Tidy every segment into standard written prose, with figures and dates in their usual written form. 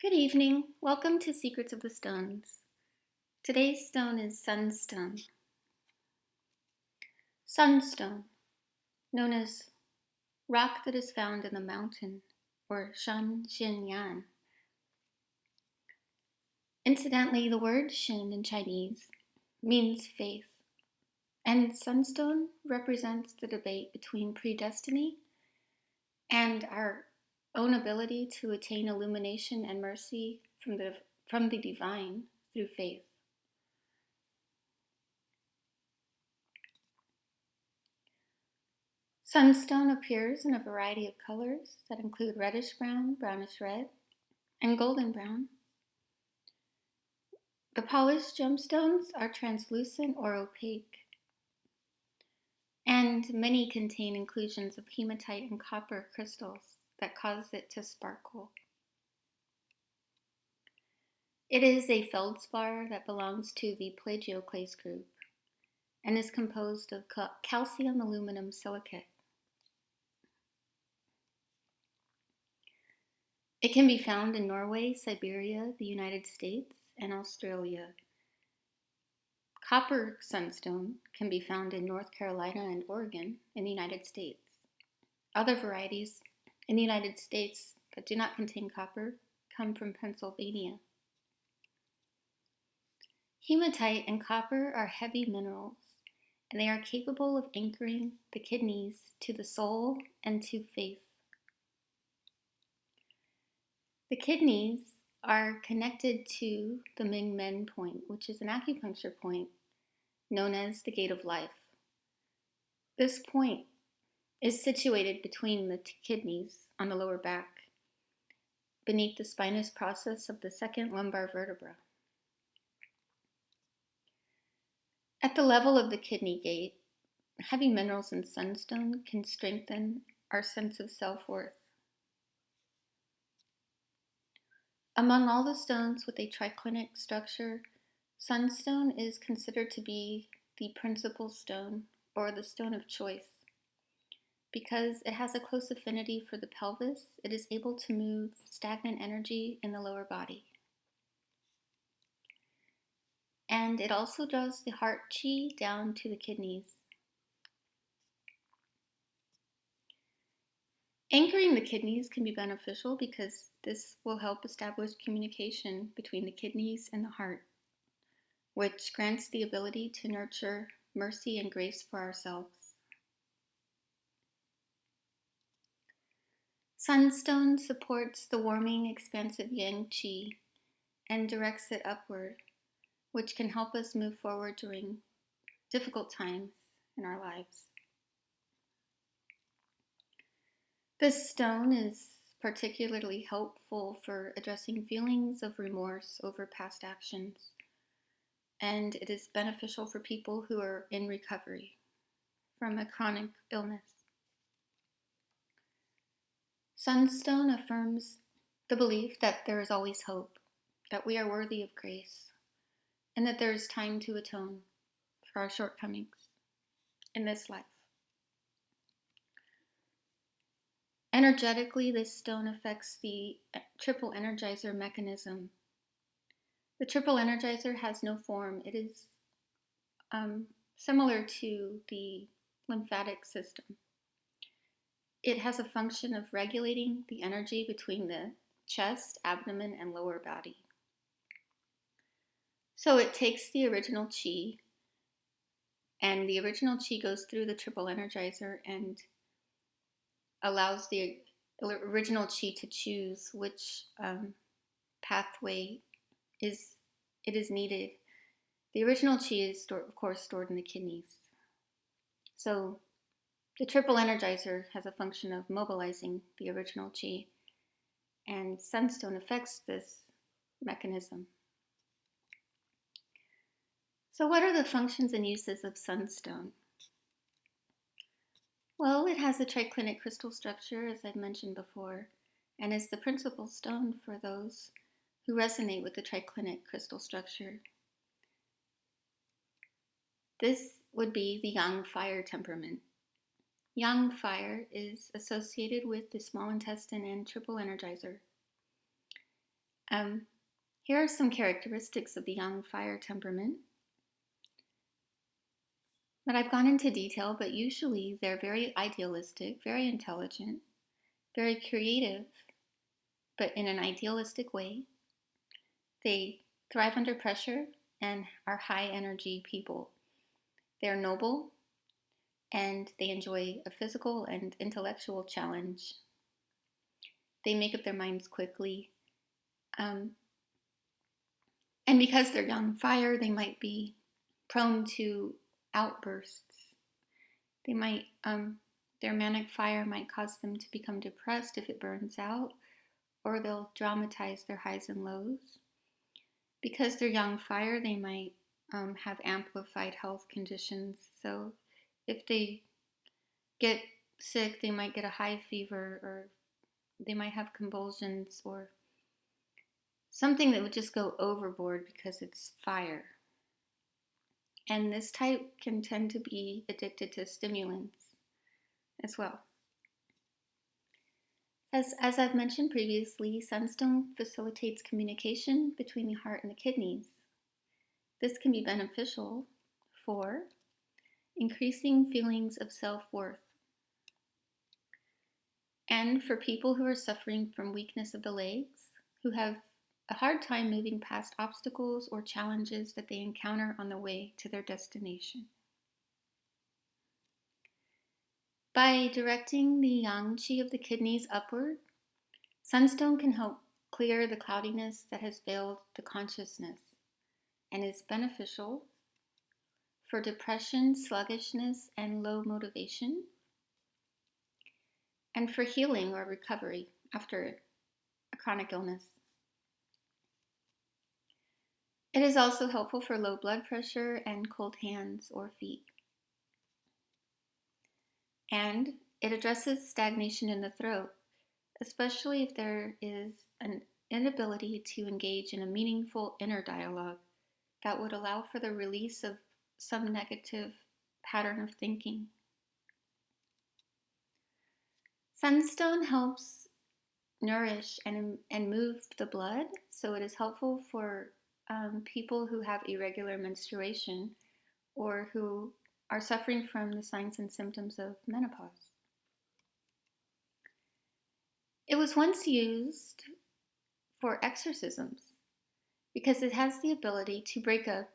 Good evening. Welcome to Secrets of the Stones. Today's stone is Sunstone. Sunstone, known as rock that is found in the mountain, or Shan Xin Yan. Incidentally, the word Xin in Chinese means faith, and Sunstone represents the debate between predestiny and our own ability to attain illumination and mercy from the divine through faith. Sunstone appears in a variety of colors that include reddish brown, brownish red, and golden brown. The polished gemstones are translucent or opaque, and many contain inclusions of hematite and copper crystals that cause it to sparkle. It is a feldspar that belongs to the plagioclase group and is composed of calcium aluminum silicate. It can be found in Norway, Siberia, the United States, and Australia. Copper sunstone can be found in North Carolina and Oregon in the United States. Other varieties in the United States that do not contain copper come from Pennsylvania. Hematite and copper are heavy minerals, and they are capable of anchoring the kidneys to the soul and to faith. The kidneys are connected to the Ming Men point, which is an acupuncture point known as the Gate of Life. This point is situated between the kidneys on the lower back, beneath the spinous process of the second lumbar vertebra. At the level of the kidney gate, heavy minerals in sunstone can strengthen our sense of self-worth. Among all the stones with a triclinic structure, sunstone is considered to be the principal stone, or the stone of choice. Because it has a close affinity for the pelvis, it is able to move stagnant energy in the lower body. And it also draws the heart chi down to the kidneys. Anchoring the kidneys can be beneficial because this will help establish communication between the kidneys and the heart, which grants the ability to nurture mercy and grace for ourselves. Sunstone supports the warming, expansive yang qi and directs it upward, which can help us move forward during difficult times in our lives. This stone is particularly helpful for addressing feelings of remorse over past actions, and it is beneficial for people who are in recovery from a chronic illness. Sunstone affirms the belief that there is always hope, that we are worthy of grace, and that there is time to atone for our shortcomings in this life. Energetically, this stone affects the Triple Energizer mechanism. The Triple Energizer has no form. It is similar to the lymphatic system. It has a function of regulating the energy between the chest, abdomen, and lower body. So it takes the original chi, and the original chi goes through the Triple Energizer and allows the original chi to choose which pathway is needed. The original chi is, of course, stored in the kidneys. So the Triple Energizer has a function of mobilizing the original chi, and Sunstone affects this mechanism. So what are the functions and uses of Sunstone? Well, it has a triclinic crystal structure, as I've mentioned before, and is the principal stone for those who resonate with the triclinic crystal structure. This would be the yang fire temperament. Yang fire is associated with the small intestine and triple energizer. Um, Here are some characteristics of the yang fire temperament that I've gone into detail, but usually they're very idealistic, very intelligent, very creative, but in an idealistic way. They thrive under pressure and are high energy people. They're noble and they enjoy a physical and intellectual challenge. They make up their minds quickly. Um, and because they're young fire, they might be prone to outbursts. They might, their manic fire might cause them to become depressed if it burns out, or they'll dramatize their highs and lows. Because they're young fire, they might have amplified health conditions. So if they get sick, they might get a high fever, or they might have convulsions, or something that would just go overboard because it's fire. And this type can tend to be addicted to stimulants as well. As I've mentioned previously, Sunstone facilitates communication between the heart and the kidneys. This can be beneficial for increasing feelings of self-worth, and for people who are suffering from weakness of the legs, who have a hard time moving past obstacles or challenges that they encounter on the way to their destination. By directing the yang qi of the kidneys upward, Sunstone can help clear the cloudiness that has veiled the consciousness and is beneficial for depression, sluggishness, and low motivation, and for healing or recovery after a chronic illness. It is also helpful for low blood pressure and cold hands or feet. And it addresses stagnation in the throat, especially if there is an inability to engage in a meaningful inner dialogue that would allow for the release of some negative pattern of thinking. Sunstone helps nourish and move the blood, so it is helpful for people who have irregular menstruation or who are suffering from the signs and symptoms of menopause. It was once used for exorcisms because it has the ability to break up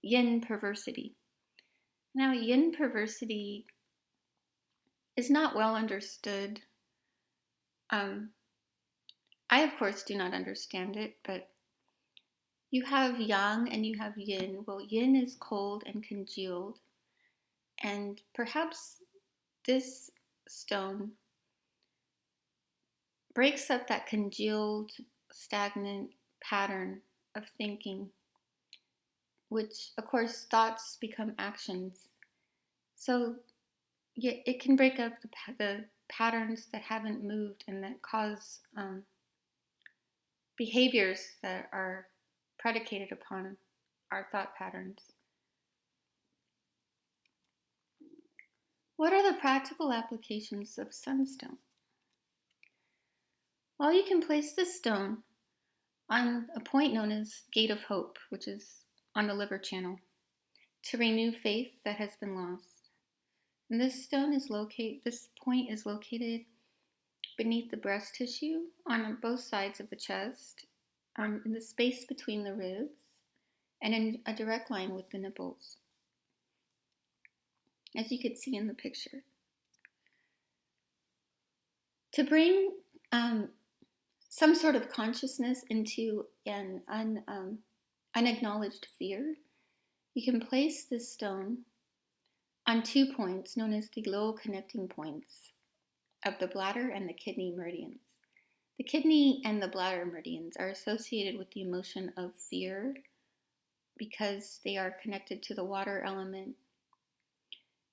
yin perversity. Now, yin perversity is not well understood. I, of course, do not understand it, but you have yang and you have yin. Well, yin is cold and congealed, and perhaps this stone breaks up that congealed, stagnant pattern of thinking, which, of course, thoughts become actions. So it can break up the patterns that haven't moved and that cause behaviors that are predicated upon our thought patterns. What are the practical applications of sunstone? Well, you can place this stone on a point known as Gate of Hope, which is on the liver channel, to renew faith that has been lost. And this point is located beneath the breast tissue on both sides of the chest, in the space between the ribs, and in a direct line with the nipples, as you could see in the picture. To bring some sort of consciousness into an unacknowledged fear, you can place this stone on 2 points known as the low connecting points of the bladder and the kidney meridians. The kidney and the bladder meridians are associated with the emotion of fear because they are connected to the water element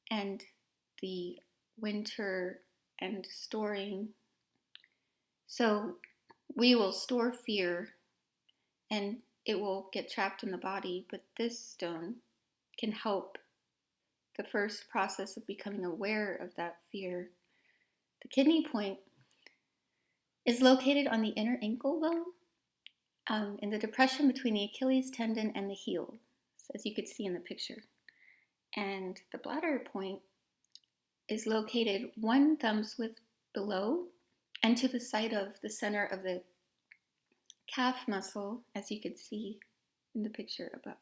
and the winter and storing. So we will store fear and it will get trapped in the body, but this stone can help the first process of becoming aware of that fear. The kidney point is located on the inner ankle bone, in the depression between the Achilles tendon and the heel, as you could see in the picture. And the bladder point is located 1 thumb's width below and to the side of the center of the calf muscle, as you could see in the picture above.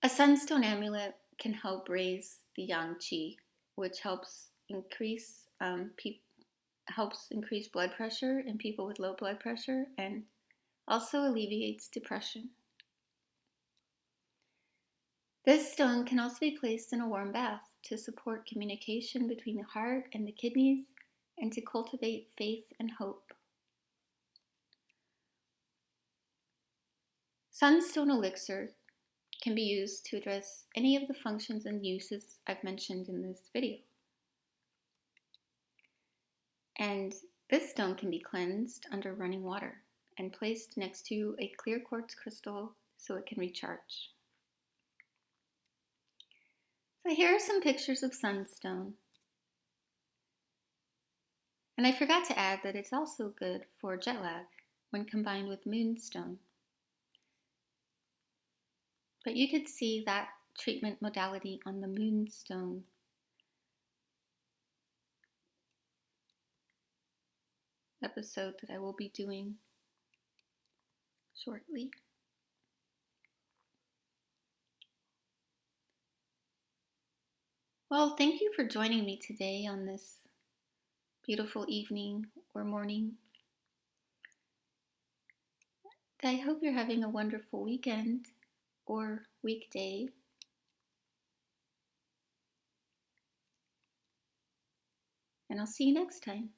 A sunstone amulet can help raise the yang qi, which helps increase blood pressure in people with low blood pressure and also alleviates depression. This stone can also be placed in a warm bath to support communication between the heart and the kidneys and to cultivate faith and hope. Sunstone elixir can be used to address any of the functions and uses I've mentioned in this video. And this stone can be cleansed under running water and placed next to a clear quartz crystal so it can recharge. So here are some pictures of sunstone. And I forgot to add that it's also good for jet lag when combined with moonstone. But you could see that treatment modality on the moonstone episode that I will be doing shortly. Well, thank you for joining me today on this beautiful evening or morning. I hope you're having a wonderful weekend or weekday. And I'll see you next time.